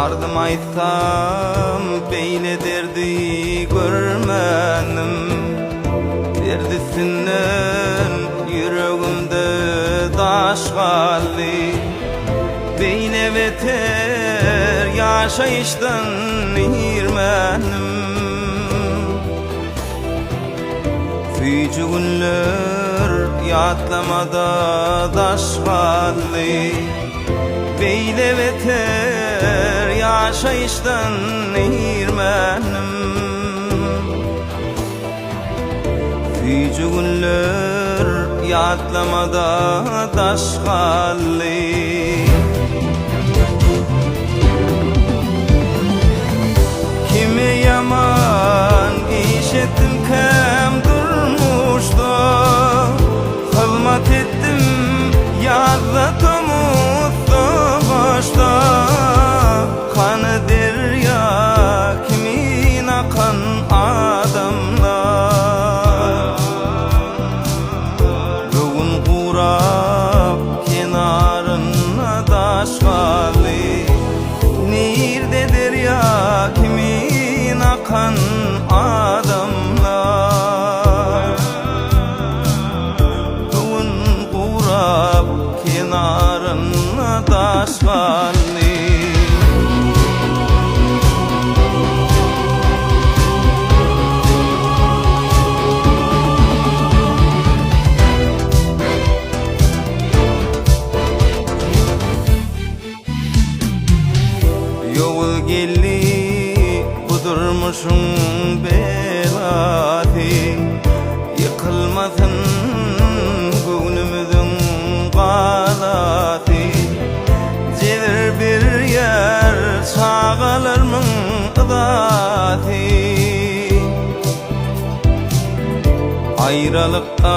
bardım aytsam beýle derdi görmenim. Derdisinden yüregimde daş galdy. Beýle beter ýaşaýyşdan irmenim. Süýjü günler ýatlamada daş galdy. Beýle beter ýaşaýyşdan irmenim. Süýjü günler ýatlamada daş galdy. Kime yaman iş ettim kem durmuşda. Hılmat ettim ýazlatam utda başda. Kanı derya kimin akan adamlar. Bugün Gurap kenarına daş galdy. Nirde derya kimin akan adamlar. Bugün Gurap kenarına daş galdy. Yol geldi budurmuşum belati. Yıkılmasın göwnümüzün galati. Jeler bir yer çağalırmın ızati. Ayrılıkta